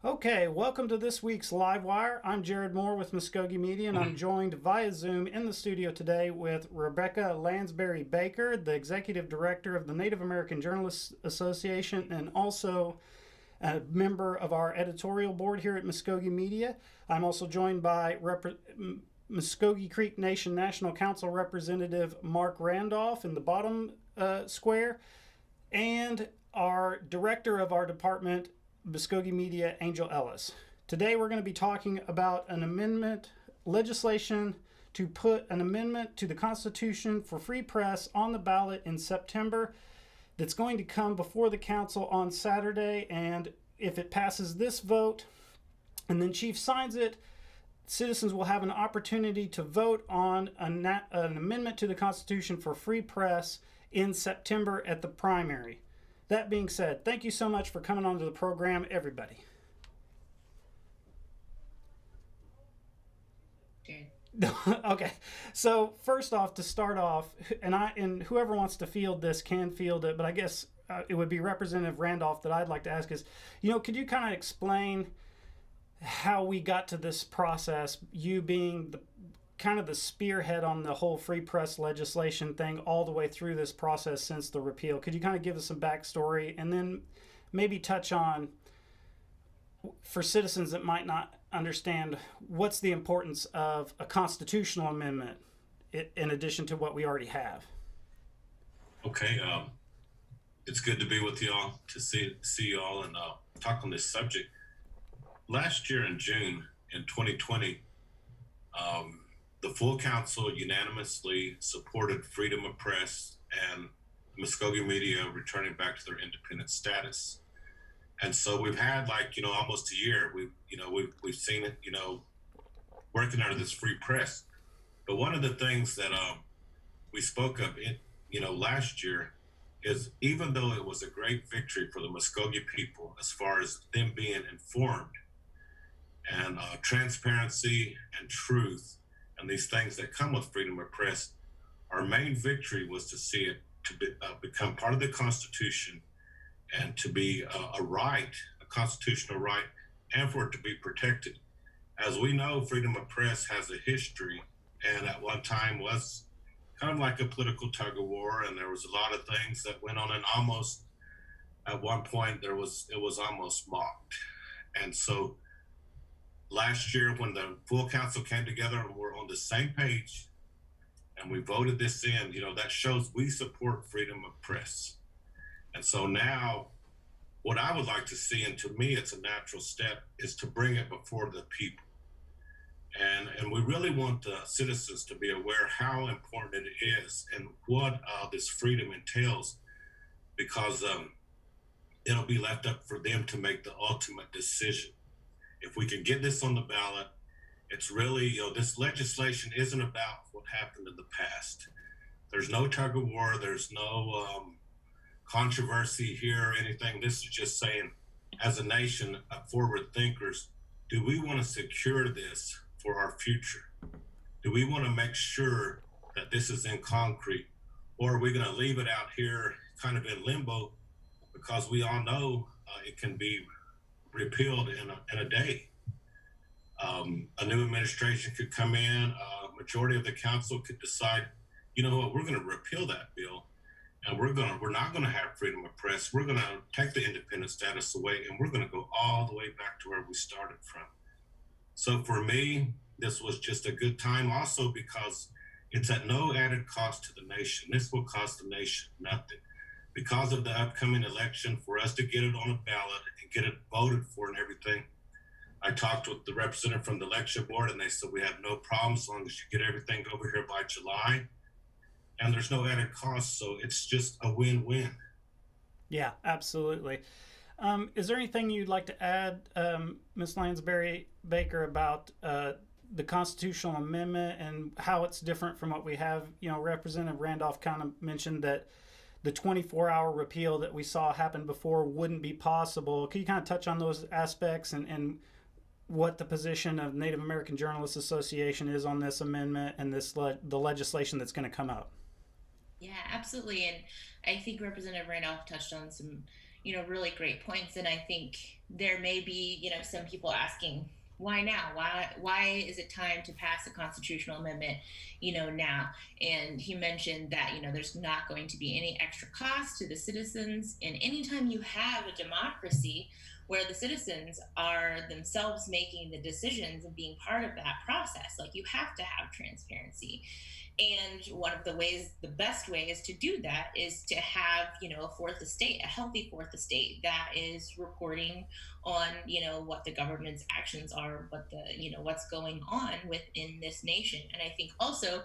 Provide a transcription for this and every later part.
Okay, welcome to this week's Live Wire. I'm Jared Moore with Mvskoke Media, and I'm joined via Zoom in the studio today with Rebecca Landsberry-Baker, the Executive Director of the Native American Journalists Association, and also a member of our editorial board here at Mvskoke Media. I'm also joined by Mvskoke Creek Nation National Council Representative Mark Randolph in the bottom square, and our director of our department, Mvskoke Media, Angel Ellis. Today we're going to be talking about an amendment, legislation to put an amendment to the Constitution for free press on the ballot in September that's going to come before the council on Saturday, and if it passes this vote and then Chief signs it, citizens will have an opportunity to vote on an amendment to the Constitution for free press in September at the primary. That being said, thank you so much for coming onto the program, everybody. Okay, so first off, to start off, and whoever wants to field this can field it, but I guess it would be Representative Randolph that I'd like to ask is, could you kind of explain how we got to this process, you being the spearhead on the whole free press legislation thing all the way through this process since the repeal? Could you kind of give us some backstory and then maybe touch on, for citizens that might not understand, what's the importance of a constitutional amendment in addition to what we already have? Okay, it's good to be with y'all, to see y'all and talk on this subject. Last year in June in 2020, the full council unanimously supported freedom of press and Mvskoke Media returning back to their independent status. And so we've had almost a year. We've seen it, working under this free press. But one of the things that we spoke of last year is, even though it was a great victory for the Mvskoke people as far as them being informed and transparency and truth and these things that come with freedom of press, our main victory was to see it to become part of the Constitution and to be a constitutional right, and for it to be protected. As we know, freedom of press has a history, and at one time was kind of like a political tug of war, and there was a lot of things that went on, and almost at one point it was almost mocked. And so last year, when the full council came together and we're on the same page and we voted this in, that shows we support freedom of press. And so now what I would like to see, and to me it's a natural step, is to bring it before the people. And we really want the citizens to be aware how important it is and what this freedom entails, because it'll be left up for them to make the ultimate decision. If we can get this on the ballot, it's really, this legislation isn't about what happened in the past. There's no tug of war. There's no controversy here or anything. This is just saying, as a nation, forward thinkers, do we want to secure this for our future? Do we want to make sure that this is in concrete, or are we going to leave it out here kind of in limbo, because we all know it can be repealed in a day? A new administration could come in, a majority of the council could decide, you know what, we're going to repeal that bill, and we're not going to have freedom of press. We're going to take the independent status away, and we're going to go all the way back to where we started from. So for me, this was just a good time, also because it's at no added cost to the nation. This will cost the nation nothing. Because of the upcoming election, for us to get it on a ballot and get it voted for and everything, I talked with the representative from the election board, and they said we have no problem as long as you get everything over here by July, and there's no added cost, so it's just a win-win. Yeah, absolutely. Is there anything you'd like to add, Ms. Landsberry-Baker, about the constitutional amendment and how it's different from what we have? Representative Randolph kind of mentioned that the 24-hour repeal that we saw happen before wouldn't be possible. Can you kind of touch on those aspects and what the position of Native American Journalists Association is on this amendment and the legislation that's going to come out? Yeah, absolutely. And I think Representative Randolph touched on some really great points. And I think there may be, some people asking, why now? Why is it time to pass a constitutional amendment, now? And he mentioned that, there's not going to be any extra cost to the citizens. And anytime you have a democracy where the citizens are themselves making the decisions and being part of that process, like, you have to have transparency. And one of the best ways to do that is to have, a fourth estate, a healthy fourth estate that is reporting on, what the government's actions are, what's going on within this nation. And I think also,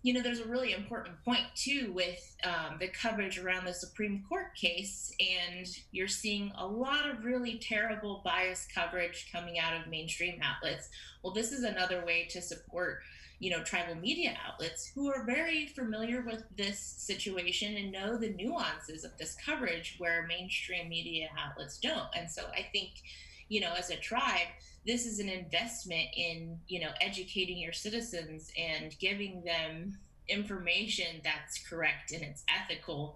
there's a really important point too with the coverage around the Supreme Court case, and you're seeing a lot of really terrible biased coverage coming out of mainstream outlets. Well, this is another way to support, tribal media outlets who are very familiar with this situation and know the nuances of this coverage where mainstream media outlets don't. And so I think, as a tribe, this is an investment in, educating your citizens and giving them information that's correct and it's ethical.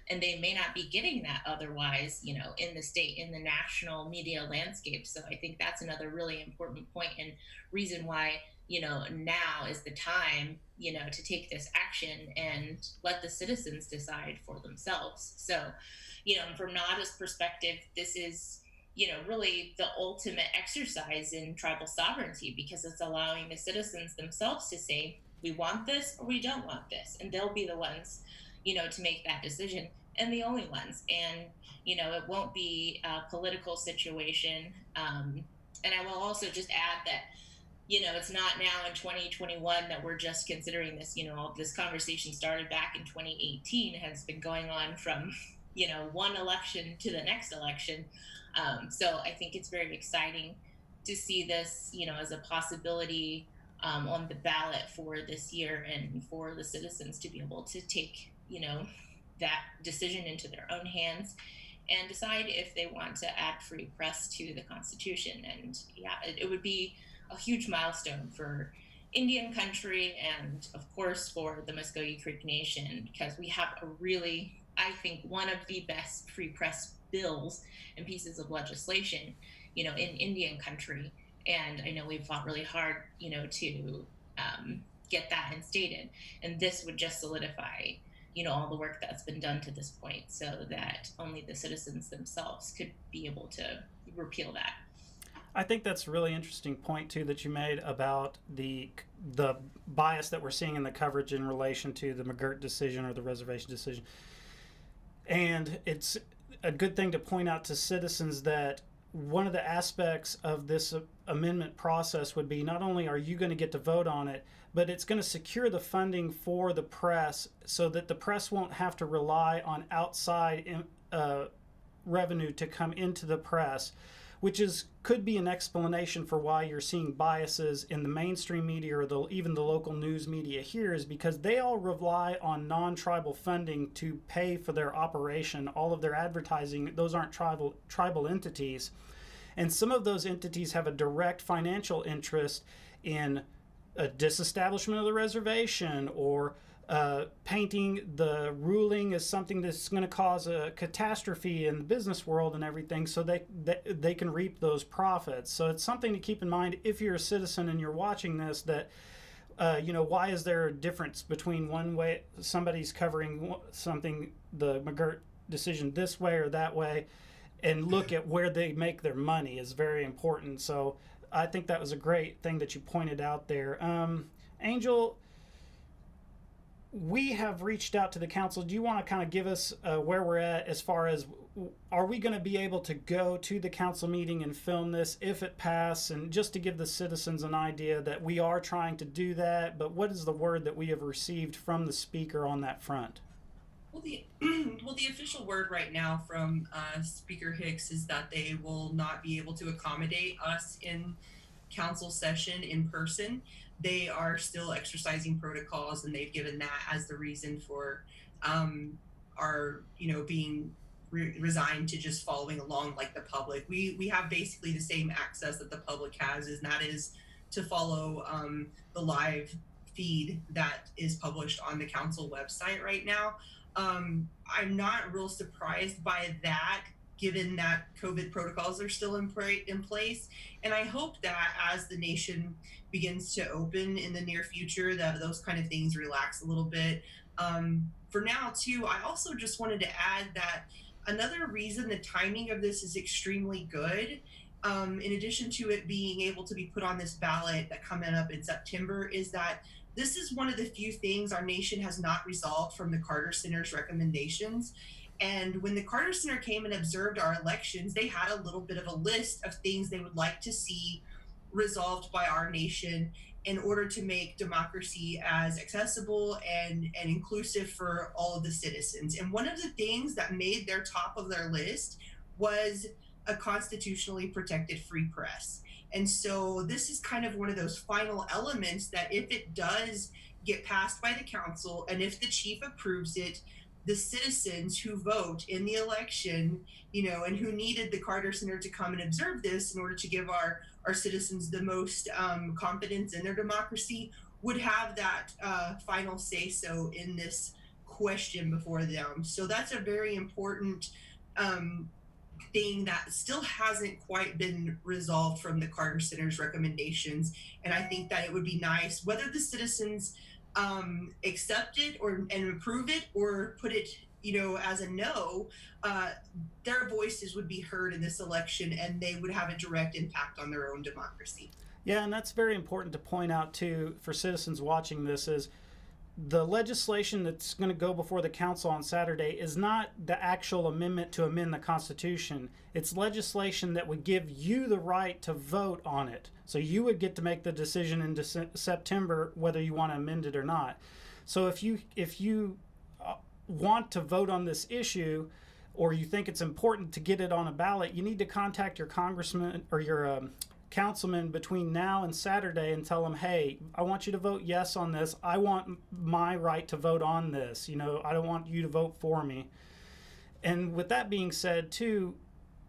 And they may not be getting that otherwise, in the state, in the national media landscape. So I think that's another really important point and reason why, now is the time, to take this action and let the citizens decide for themselves. So, from NADA's perspective, this is, really the ultimate exercise in tribal sovereignty, because it's allowing the citizens themselves to say, we want this or we don't want this. And they'll be the ones, to make that decision, and the only ones. And, it won't be a political situation. And I will also just add that, it's not now in 2021 that we're just considering this. This conversation started back in 2018, has been going on from, one election to the next election. So I think it's very exciting to see this, as a possibility on the ballot for this year, and for the citizens to be able to take, that decision into their own hands and decide if they want to add free press to the Constitution. And yeah, it would be a huge milestone for Indian country, and of course for the Mvskoke Creek Nation, because we have a really, I think, one of the best free press bills and pieces of legislation, in Indian country. And I know we've fought really hard, to get that instated. And this would just solidify, all the work that's been done to this point, so that only the citizens themselves could be able to repeal that. I think that's a really interesting point too that you made about the bias that we're seeing in the coverage in relation to the McGirt decision or the reservation decision. And it's a good thing to point out to citizens that one of the aspects of this amendment process would be, not only are you going to get to vote on it, but it's going to secure the funding for the press, so that the press won't have to rely on outside revenue to come into the press, which could be an explanation for why you're seeing biases in the mainstream media or even the local news media here, is because they all rely on non-tribal funding to pay for their operation. All of their advertising, those aren't tribal entities. And some of those entities have a direct financial interest in a disestablishment of the reservation, or painting the ruling as something that's going to cause a catastrophe in the business world and everything, so they can reap those profits. So it's something to keep in mind if you're a citizen and you're watching this, that why is there a difference between one way somebody's covering something, the McGirt decision, this way or that way, and look at where they make their money is very important. So I think that was a great thing that you pointed out there. Angel, we have reached out to the council. Do you want to kind of give us where we're at as far as, are we going to be able to go to the council meeting and film this if it passes? And just to give the citizens an idea that we are trying to do that, but what is the word that we have received from the speaker on that front? Well, the official word right now from Speaker Hicks is that they will not be able to accommodate us in council session in person. They are still exercising protocols, and they've given that as the reason for our being resigned to just following along like the public. We have basically the same access that the public has, and that is to follow the live feed that is published on the council website right now. I'm not real surprised by that given that COVID protocols are still in place. And I hope that as the nation begins to open in the near future, that those kind of things relax a little bit. For now, too, I also just wanted to add that another reason the timing of this is extremely good, in addition to it being able to be put on this ballot that coming up in September, is that this is one of the few things our nation has not resolved from the Carter Center's recommendations. And when the Carter Center came and observed our elections, they had a little bit of a list of things they would like to see resolved by our nation in order to make democracy as accessible and inclusive for all of the citizens. And one of the things that made their top of their list was a constitutionally protected free press. And so this is kind of one of those final elements that if it does get passed by the council and if the chief approves it, the citizens who vote in the election, and who needed the Carter Center to come and observe this in order to give our citizens the most confidence in their democracy, would have that final say-so in this question before them. So that's a very important thing that still hasn't quite been resolved from the Carter Center's recommendations. And I think that it would be nice, whether the citizens accept it and approve it or put it as a no, their voices would be heard in this election and they would have a direct impact on their own democracy. Yeah, and that's very important to point out too for citizens watching this is the legislation that's going to go before the council on Saturday is not the actual amendment to amend the Constitution. It's legislation that would give you the right to vote on it. So you would get to make the decision in September whether you want to amend it or not. So if you want to vote on this issue or you think it's important to get it on a ballot, you need to contact your congressman or your councilman between now and Saturday and tell them, hey, I want you to vote yes on this. I want my right to vote on this. I don't want you to vote for me. And with that being said, too,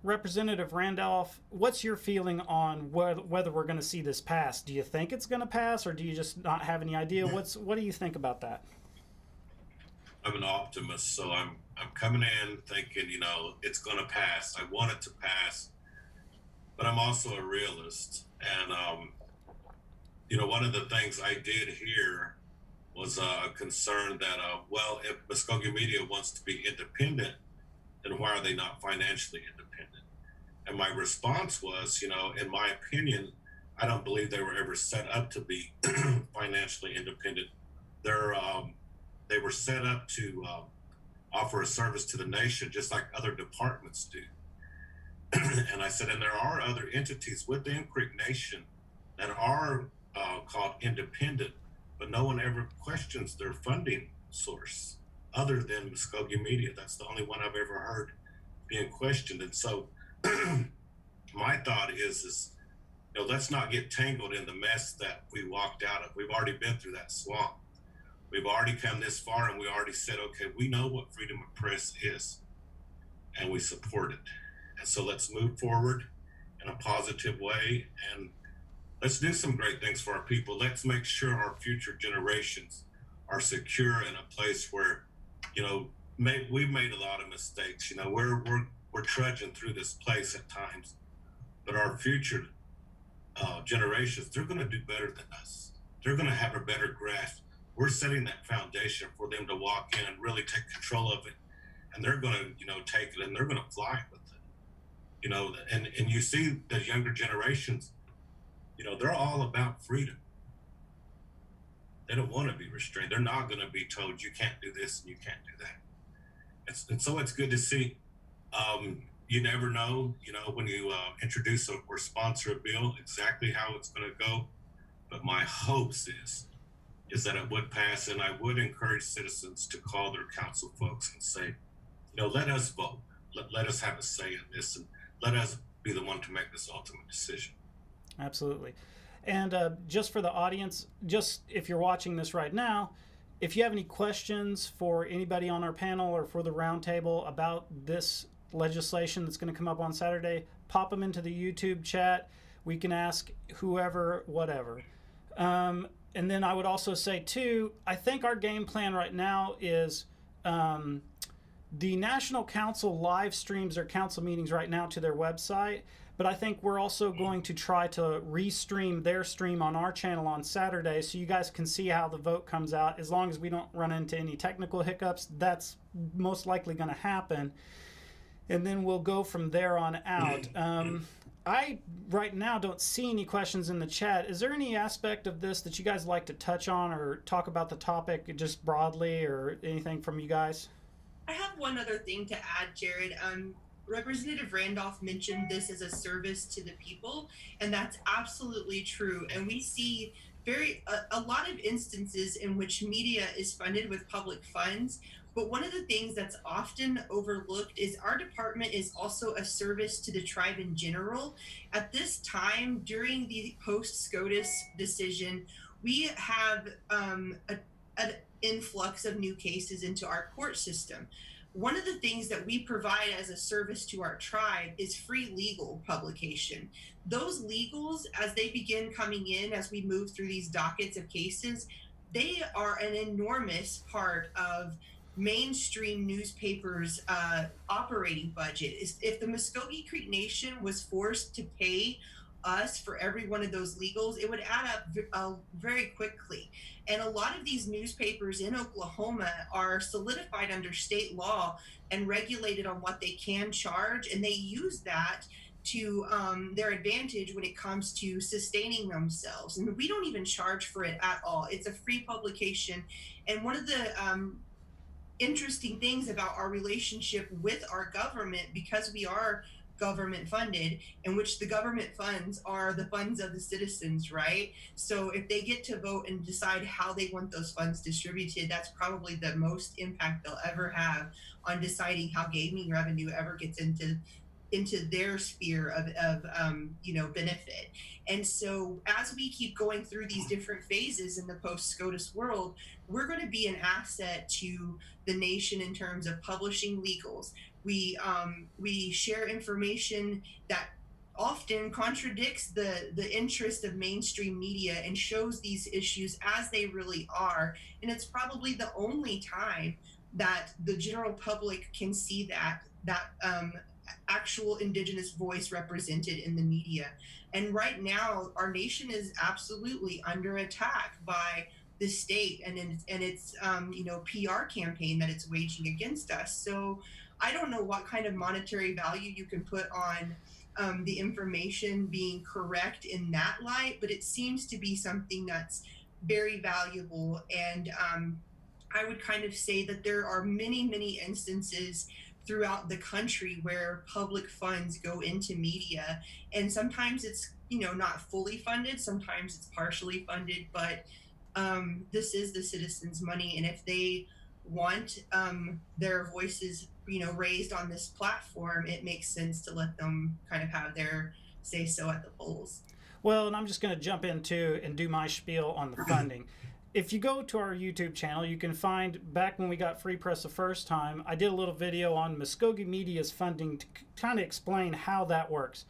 Representative Randolph, what's your feeling on whether we're going to see this pass? Do you think it's going to pass, or do you just not have any idea? What do you think about that? I'm an optimist, so I'm coming in thinking, it's going to pass. I want it to pass. But I'm also a realist. And, one of the things I did hear was a concern that, if Mvskoke Media wants to be independent, then why are they not financially independent? And my response was, in my opinion, I don't believe they were ever set up to be financially independent. They were set up to offer a service to the nation, just like other departments do. And I said, and there are other entities within Creek Nation that are called independent, but no one ever questions their funding source other than Mvskoke Media. That's the only one I've ever heard being questioned. And so my thought is, let's not get tangled in the mess that we walked out of. We've already been through that swamp. We've already come this far and we already said, okay, we know what freedom of press is and we support it. And so let's move forward in a positive way and let's do some great things for our people. Let's make sure our future generations are secure in a place where, we've made a lot of mistakes. We're trudging through this place at times, but our future generations, they're going to do better than us. They're going to have a better grasp. We're setting that foundation for them to walk in and really take control of it. And they're going to, take it and they're going to fly with it. And you see the younger generations, they're all about freedom. They don't want to be restrained. They're not going to be told you can't do this and you can't do that. And so it's good to see. You never know, when you introduce or sponsor a bill, exactly how it's going to go. But my hopes is that it would pass, and I would encourage citizens to call their council folks and say, let us vote. Let us have a say in this, and let us be the one to make this ultimate decision. Absolutely. And just for the audience, just if you're watching this right now, if you have any questions for anybody on our panel or for the roundtable about this legislation that's going to come up on Saturday, pop them into the YouTube chat. We can ask whoever, whatever. And then I would also say, too, I think our game plan right now is the National Council live streams their council meetings right now to their website, but I think we're also going to try to restream their stream on our channel on Saturday so you guys can see how the vote comes out. As long as we don't run into any technical hiccups, that's most likely going to happen. And then we'll go from there on out. I right now don't see any questions in the chat. Is there any aspect of this that you guys like to touch on or talk about the topic just broadly, or anything from you guys? I have one other thing to add, Jared. Representative Randolph mentioned this as a service to the people, and that's absolutely true. And we see a lot of instances in which media is funded with public funds. But one of the things that's often overlooked is our department is also a service to the tribe in general. At this time, during the post-SCOTUS decision, we have an influx of new cases into our court system. One of the things that we provide as a service to our tribe is free legal publication. Those legals, as they begin coming in, as we move through these dockets of cases, they are an enormous part of mainstream newspapers' operating budget. If the Mvskoke Creek Nation was forced to pay us for every one of those legals, it would add up very quickly. And a lot of these newspapers in Oklahoma are solidified under state law and regulated on what they can charge, and they use that to their advantage when it comes to sustaining themselves. And we don't even charge for it at all. It's a free publication. And one of the interesting things about our relationship with our government, because we are government funded, in which the government funds are the funds of the citizens, right? So if they get to vote and decide how they want those funds distributed, that's probably the most impact they'll ever have on deciding how gaming revenue ever gets into their sphere of benefit. And so as we keep going through these different phases in the post-SCOTUS world, we're going to be an asset to the nation in terms of publishing legals. We share information that often contradicts the interest of mainstream media and shows these issues as they really are. And it's probably the only time that the general public can see that actual Indigenous voice represented in the media. And right now, our nation is absolutely under attack by the state and its PR campaign that it's waging against us. So I don't know what kind of monetary value you can put on the information being correct in that light, but it seems to be something that's very valuable. And I would kind of say that there are many, many instances throughout the country where public funds go into media, and sometimes it's not fully funded, sometimes it's partially funded, but this is the citizens' money, and if they want their voices raised on this platform, it makes sense to let them kind of have their say so at the polls. Well, and I'm just going to jump into and do my spiel on the funding. If you go to our YouTube channel, you can find, back when we got Free Press the first time, I did a little video on Mvskoke Media's funding to kind of explain how that works.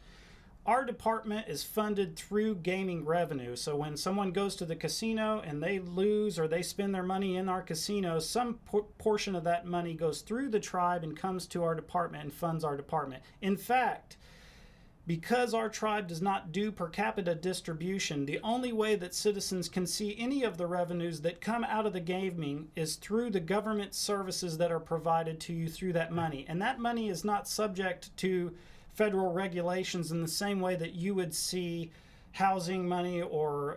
Our department is funded through gaming revenue. So when someone goes to the casino and they lose or they spend their money in our casino, some portion of that money goes through the tribe and comes to our department and funds our department. In fact, because our tribe does not do per capita distribution, the only way that citizens can see any of the revenues that come out of the gaming is through the government services that are provided to you through that money. And that money is not subject to federal regulations in the same way that you would see housing money or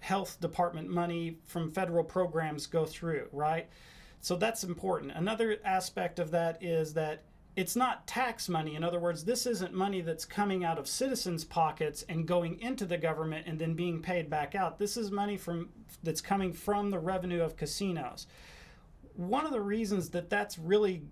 health department money from federal programs go through, right? So that's important. Another aspect of that is that it's not tax money. In other words, this isn't money that's coming out of citizens' pockets and going into the government and then being paid back out. This is money that's coming from the revenue of casinos. One of the reasons that's really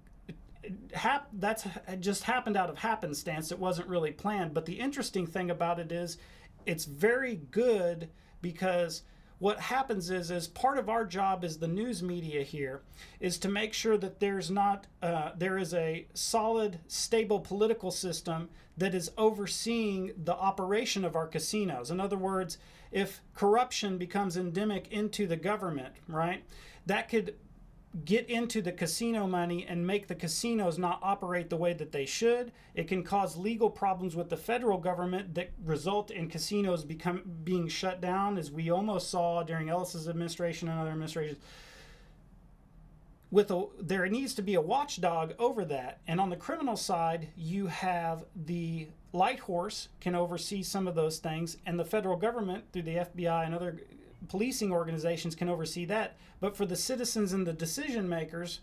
that's just happened out of happenstance. It wasn't really planned. But the interesting thing about it is it's very good, because what happens is part of our job as the news media here is to make sure that there is a solid, stable political system that is overseeing the operation of our casinos. In other words, if corruption becomes endemic into the government, right, that could get into the casino money and make the casinos not operate the way that they should. It can cause legal problems with the federal government that result in casinos being shut down, as we almost saw during Ellis's administration and other administrations. There needs to be a watchdog over that. And on the criminal side, you have the light horse can oversee some of those things, and the federal government through the FBI and other policing organizations can oversee that. But for the citizens and the decision makers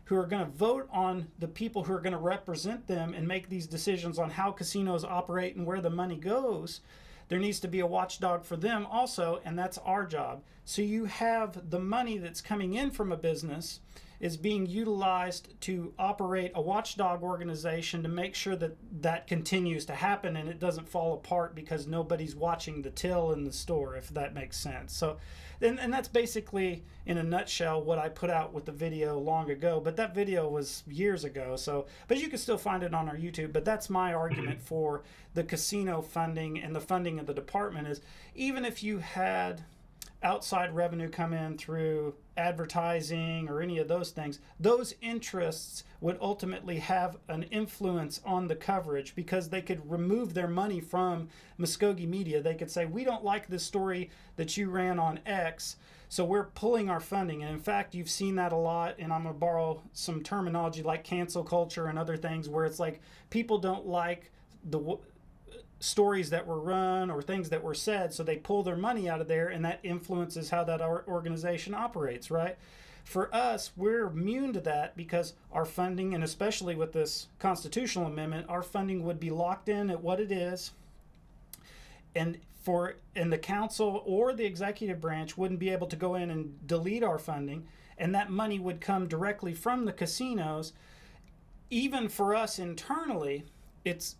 who are going to vote on the people who are going to represent them and make these decisions on how casinos operate and where the money goes, there needs to be a watchdog for them also, and that's our job. So you have the money that's coming in from a business is being utilized to operate a watchdog organization to make sure that that continues to happen and it doesn't fall apart because nobody's watching the till in the store, if that makes sense. So, and that's basically, in a nutshell, what I put out with the video long ago. But that video was years ago. So, but you can still find it on our YouTube. But that's my argument for the casino funding and the funding of the department is, even if you had outside revenue come in through advertising or any of those things, those interests would ultimately have an influence on the coverage because they could remove their money from Mvskoke Media. They could say, we don't like this story that you ran on X, so we're pulling our funding. And in fact, you've seen that a lot, and I'm going to borrow some terminology like cancel culture and other things where it's like people don't like the stories that were run or things that were said, so they pull their money out of there, and that influences how that organization operates, right? For us, we're immune to that because our funding, and especially with this constitutional amendment, our funding would be locked in at what it is, and the council or the executive branch wouldn't be able to go in and delete our funding, and that money would come directly from the casinos. Even for us internally, it's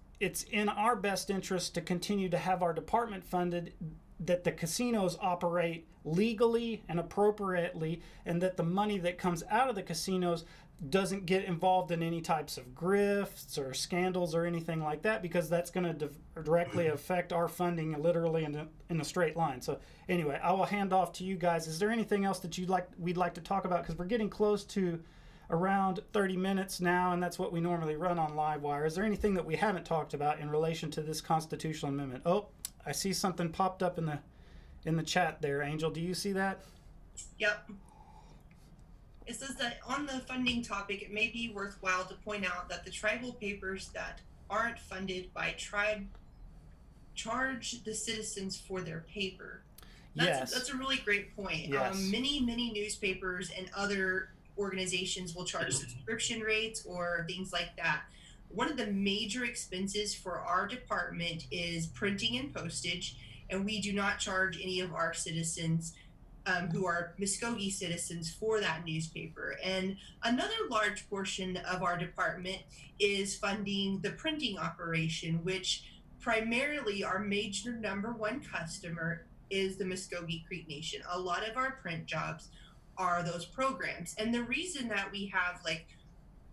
in our best interest to continue to have our department funded, that the casinos operate legally and appropriately, and that the money that comes out of the casinos doesn't get involved in any types of grifts or scandals or anything like that, because that's going to directly affect our funding literally in a straight line. So anyway, I will hand off to you guys. Is there anything else that we'd like to talk about? Because we're getting close to around 30 minutes now, and that's what we normally run on Live Wire. Is there anything that we haven't talked about in relation to this constitutional amendment? Oh, I see something popped up in the chat there. Angel, do you see that? Yep. It says that on the funding topic, it may be worthwhile to point out that the tribal papers that aren't funded by tribe charge the citizens for their paper. That's a really great point. Yes. Many newspapers and other organizations will charge subscription rates or things like that. One of the major expenses for our department is printing and postage, and we do not charge any of our citizens who are Mvskoke citizens for that newspaper. And another large portion of our department is funding the printing operation, which primarily our major number one customer is the Mvskoke Creek Nation. A lot of our print jobs are those programs, and the reason that we have like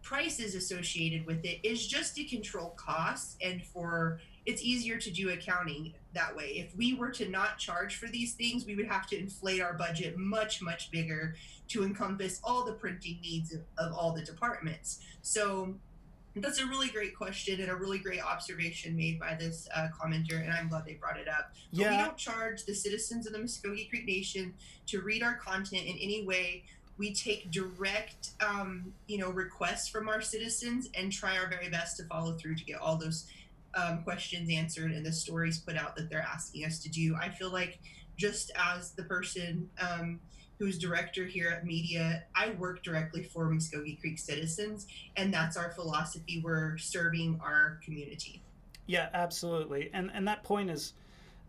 prices associated with it is just to control costs, and it's easier to do accounting that way. If we were to not charge for these things, we would have to inflate our budget much bigger to encompass all the printing needs of all the departments. So that's a really great question and a really great observation made by this commenter, and I'm glad they brought it up. But we don't charge the citizens of the Mvskoke Creek Nation to read our content in any way. We take direct, requests from our citizens and try our very best to follow through to get all those questions answered and the stories put out that they're asking us to do. I feel like just as the person who's director here at media, I work directly for Mvskoke Creek citizens, and that's our philosophy. We're serving our community. Yeah, absolutely. And that point is,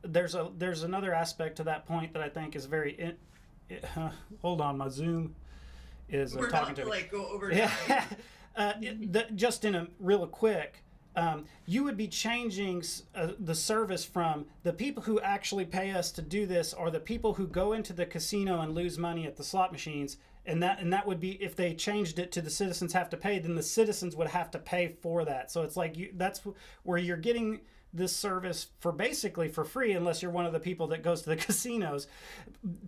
there's another aspect to that point that I think is very hold on, my Zoom is We're talking about to me. like go over just in a real quick, you would be changing the service from the people who actually pay us to do this are the people who go into the casino and lose money at the slot machines, and that would be, if they changed it to the citizens have to pay, then the citizens would have to pay for that. So it's like that's where you're getting this service for basically for free, unless you're one of the people that goes to the casinos,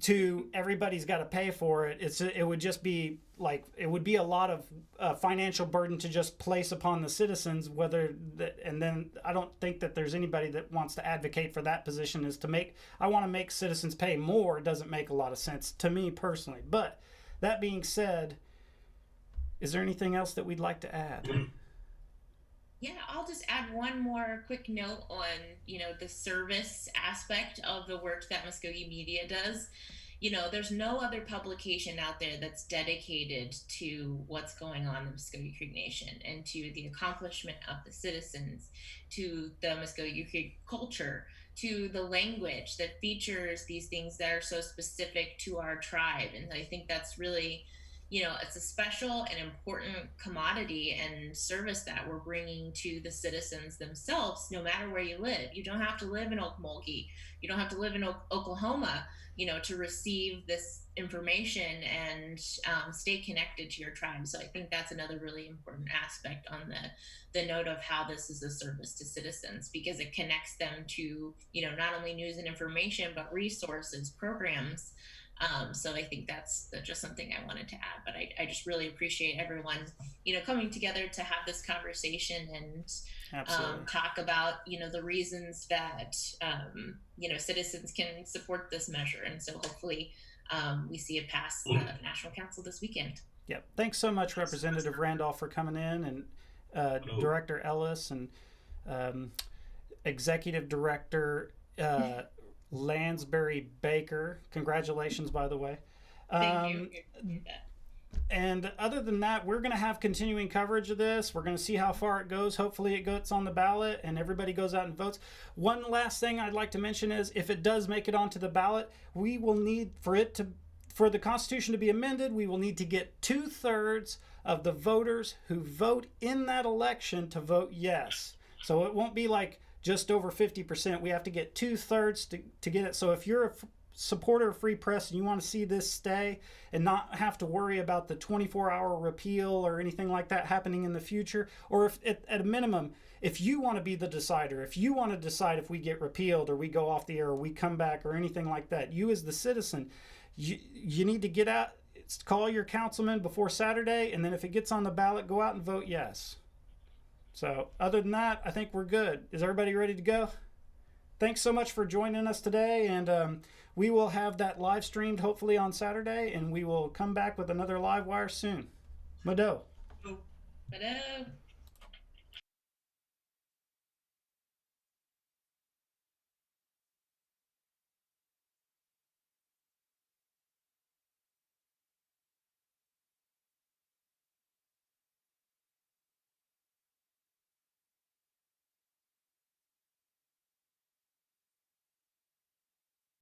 to everybody's got to pay for it. It would just be like, it would be a lot of financial burden to just place upon the citizens, and then I don't think that there's anybody that wants to advocate for that position, is I want to make citizens pay more. It doesn't make a lot of sense to me personally. But that being said, is there anything else that we'd like to add? Yeah, I'll just add one more quick note on, the service aspect of the work that Mvskoke Media does. There's no other publication out there that's dedicated to what's going on in the Mvskoke Creek Nation and to the accomplishment of the citizens, to the Mvskoke Creek culture, to the language that features these things that are so specific to our tribe. And I think that's really, it's a special and important commodity and service that we're bringing to the citizens themselves, no matter where you live. You don't have to live in Okmulgee. You don't have to live in Oklahoma, to receive this information and stay connected to your tribe. So I think that's another really important aspect on the note of how this is a service to citizens, because it connects them to, not only news and information, but resources, programs. So I think that's just something I wanted to add, but I just really appreciate everyone, coming together to have this conversation and talk about, the reasons that, citizens can support this measure. And so hopefully we see it pass the National Council this weekend. Yep. Thanks so much, Representative Randolph, for coming in, and Director Ellis, and Executive Director Landsberry-Baker. Congratulations, by the way. Thank you. And other than that, we're going to have continuing coverage of this. We're going to see how far it goes. Hopefully it gets on the ballot and everybody goes out and votes. One last thing I'd like to mention is, if it does make it onto the ballot, we will need, for the Constitution to be amended, we will need to get 2/3 of the voters who vote in that election to vote yes. So it won't be like just over 50%. We have to get 2/3 to get it. So if you're a supporter of free press and you want to see this stay and not have to worry about the 24-hour repeal or anything like that happening in the future, or if at a minimum, if you want to be the decider, if you want to decide if we get repealed or we go off the air or we come back or anything like that, you as the citizen, you need to get out, call your councilman before Saturday, and then if it gets on the ballot, go out and vote yes. So other than that, I think we're good. Is everybody ready to go? Thanks so much for joining us today, and we will have that live streamed hopefully on Saturday, and we will come back with another Live Wire soon. Mado. Mado.